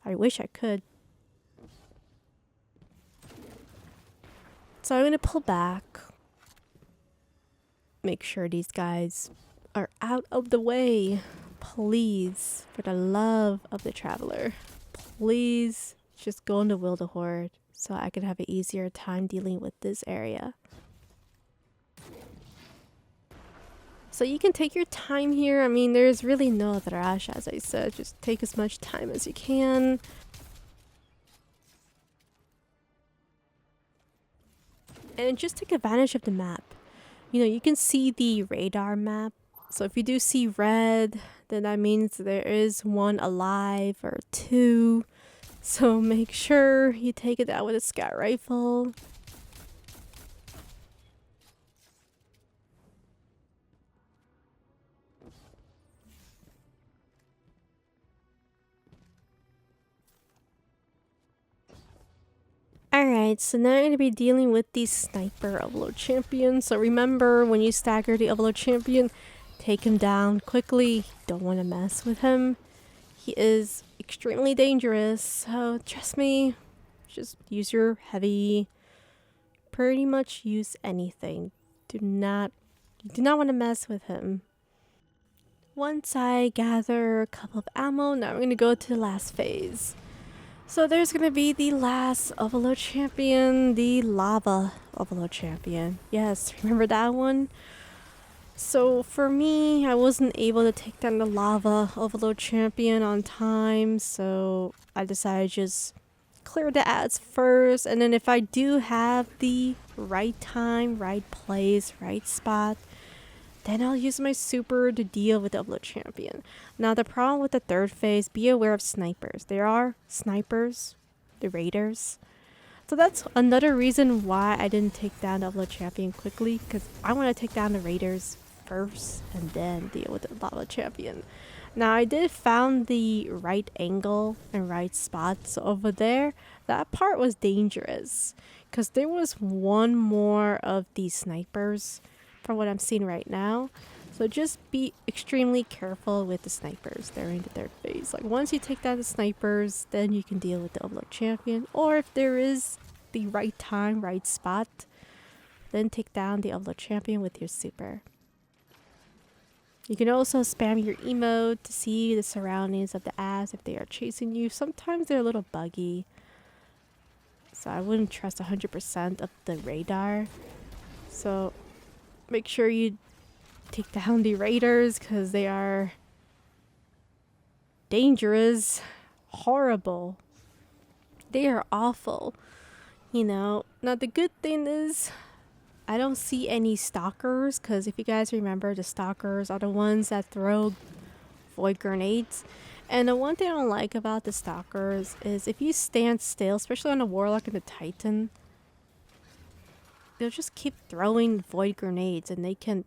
I wish I could. So I'm going to pull back. Make sure these guys are out of the way. Please, for the love of the Traveler, please just go into Will the Horde so I can have an easier time dealing with this area. So you can take your time here. I mean, there's really no other rush, as I said. Just take as much time as you can. And just take advantage of the map. You know, you can see the radar map. So if you do see red, then that means there is one alive or 2. So make sure you take it out with a scout rifle. Alright, so now I'm going to be dealing with the Sniper Overload Champion. So remember, when you stagger the Overload Champion, take him down quickly. Don't want to mess with him. He is extremely dangerous, so trust me, just use your heavy. Pretty much use anything. You do not want to mess with him. Once I gather a couple of ammo, now I'm going to go to the last phase. So there's going to be the last Overload Champion, the Lava Overload Champion. Yes, remember that one? So for me, I wasn't able to take down the Lava Overload Champion on time, so I decided to just clear the ads first, and then if I do have the right time, right place, right spot, then I'll use my super to deal with the Overload Champion. Now the problem with the third phase, be aware of snipers. There are snipers, the raiders. So that's another reason why I didn't take down the Overload Champion quickly, because I want to take down the raiders first and then deal with the Lava Champion. Now I did found the right angle and right spot. So over there, that part was dangerous because there was one more of these snipers from what I'm seeing right now. So just be extremely careful with the snipers during the third phase. Like once you take down the snipers, then you can deal with the Overload Champion. Or if there is the right time, right spot, then take down the Overload Champion with your super. You can also spam your emote to see the surroundings of the ads if they are chasing you. Sometimes they're a little buggy, so I wouldn't trust 100% of the radar. So make sure you take down the raiders because they are dangerous, horrible. They are awful, you know. Now the good thing is I don't see any stalkers, because if you guys remember, the stalkers are the ones that throw void grenades. And the one thing I don't like about the stalkers is if you stand still, especially on a warlock and a titan, they'll just keep throwing void grenades and they can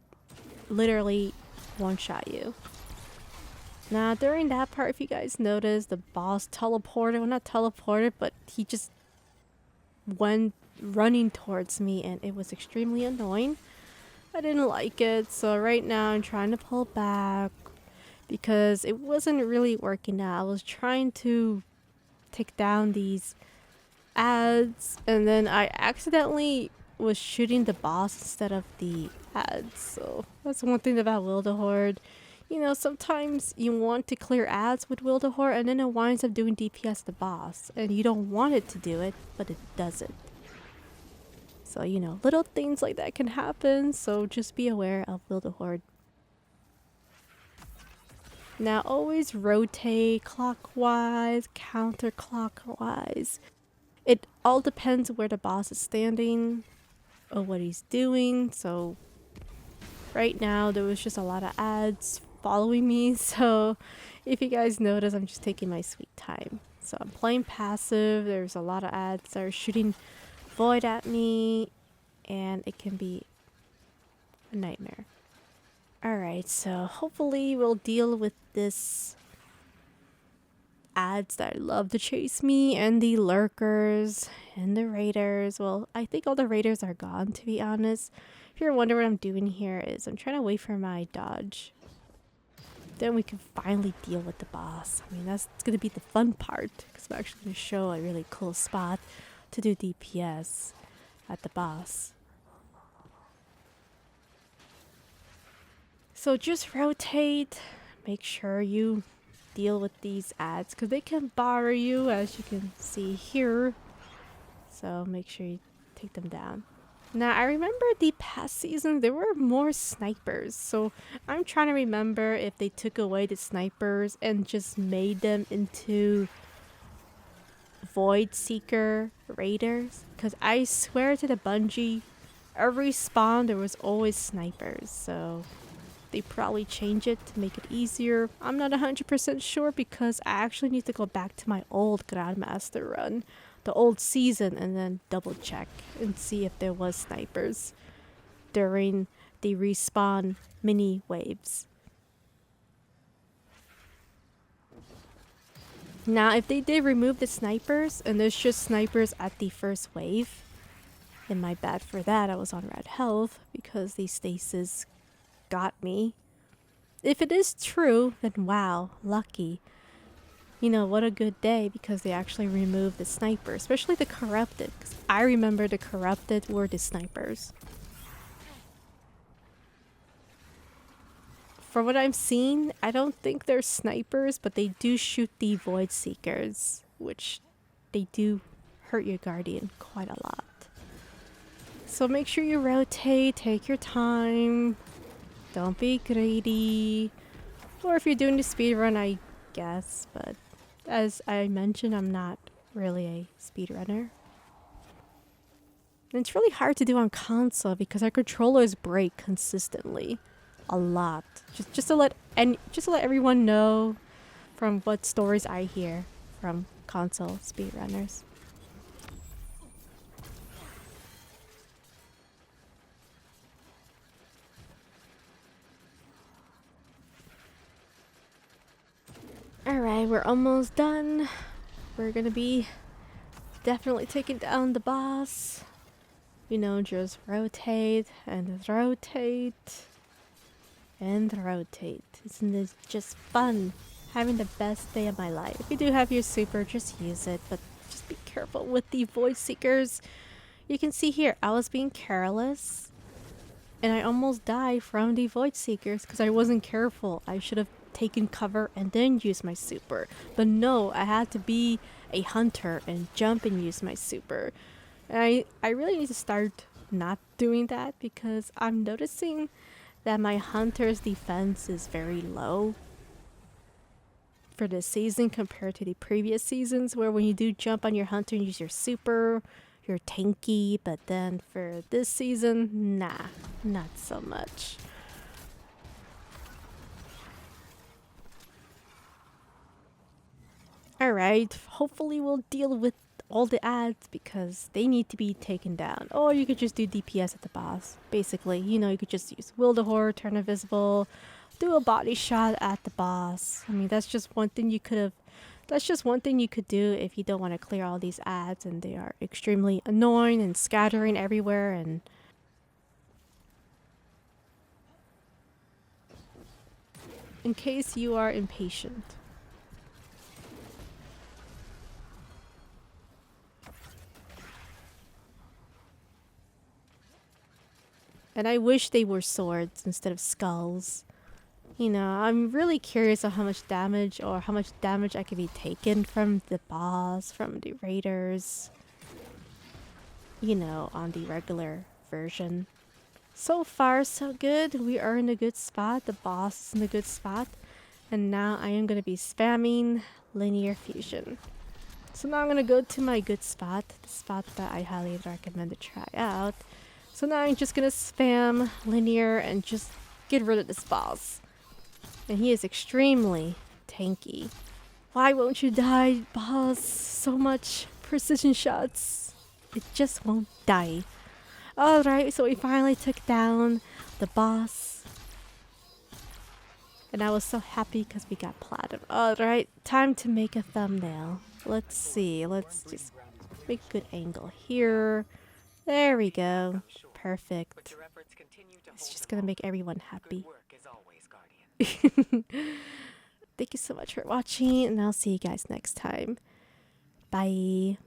literally one-shot you. Now during that part, if you guys notice, the boss teleported, well not teleported, but he just went running towards me, and it was extremely annoying. I didn't like it, so right now I'm trying to pull back because it wasn't really working out. I was trying to take down these ads, and then I accidentally was shooting the boss instead of the ads. So that's one thing about Wildehorde. You know, sometimes you want to clear ads with Wildehorde, and then it winds up doing DPS the boss, and you don't want it to do it, but it does it. So, you know, little things like that can happen, so just be aware of Wildehorde. Now, always rotate clockwise, counterclockwise. It all depends where the boss is standing or what he's doing. So right now there was just a lot of ads following me. So if you guys notice, I'm just taking my sweet time. So I'm playing passive. There's a lot of ads that are shooting void at me, and it can be a nightmare. Alright, so hopefully we'll deal with this ads that love to chase me, and the lurkers and the raiders. Well, I think all the raiders are gone, to be honest. If you're wondering what I'm doing here, is I'm trying to wait for my dodge. Then we can finally deal with the boss. I mean, that's going to be the fun part, because I'm actually going to show a really cool spot to do DPS at the boss. So just rotate, make sure you deal with these ads, because they can bar you, as you can see here. So make sure you take them down. Now, I remember the past season there were more snipers, so I'm trying to remember if they took away the snipers and just made them into Void Seeker Raiders, because I swear to the Bungie, every spawn there was always snipers, so they probably change it to make it easier. I'm not 100% sure, because I actually need to go back to my old Grandmaster run, the old season, and then double check and see if there was snipers during the respawn mini waves. Now, if they did remove the snipers and there's just snipers at the first wave, then my bad for that. I was on red health because the stasis got me. If it is true, then wow, lucky. You know, what a good day, because they actually removed the sniper, especially the corrupted, because I remember the corrupted were the snipers. From what I've seen, I don't think they're snipers, but they do shoot the Void Seekers, which they do hurt your Guardian quite a lot. So make sure you rotate, take your time, don't be greedy. Or if you're doing the speedrun, I guess, but as I mentioned, I'm not really a speedrunner. And it's really hard to do on console because our controllers break consistently. A lot. Just to let everyone know from what stories I hear from console speedrunners. Alright, we're almost done. We're gonna be definitely taking down the boss. You know, just rotate and rotate and rotate. Isn't this just fun? Having the best day of my life. If you do have your super, just use it, but just be careful with the Void Seekers. You can see here, I was being careless and I almost died from the Void Seekers because I wasn't careful. I should have taken cover and then use my super, but no, I had to be a hunter and jump and use my super. And I really need to start not doing that, because I'm noticing that my hunter's defense is very low for this season compared to the previous seasons, where when you do jump on your hunter and use your super, you're tanky, but then for this season, nah, not so much. Alright, hopefully we'll deal with all the ads because they need to be taken down. Or you could just do DPS at the boss. Basically, you know, you could just use Wildehorde, turn invisible, do a body shot at the boss. I mean, that's just one thing you could have That's just one thing you could do if you don't want to clear all these ads and they are extremely annoying and scattering everywhere. And in case you are impatient. And I wish they were swords instead of skulls. You know, I'm really curious on how much damage I could be taken from the boss, from the raiders. You know, on the regular version. So far, so good. We are in a good spot. The boss is in a good spot. And now I am going to be spamming linear fusion. So now I'm going to go to my good spot. The spot that I highly recommend to try out. So now I'm just going to spam linear and just get rid of this boss. And he is extremely tanky. Why won't you die, boss? So much precision shots. It just won't die. Alright, so we finally took down the boss. And I was so happy because we got platinum. Alright, time to make a thumbnail. Let's see, let's just make a good angle here. There we go. Perfect. It's just gonna make everyone happy. Thank you so much for watching, and I'll see you guys next time. Bye.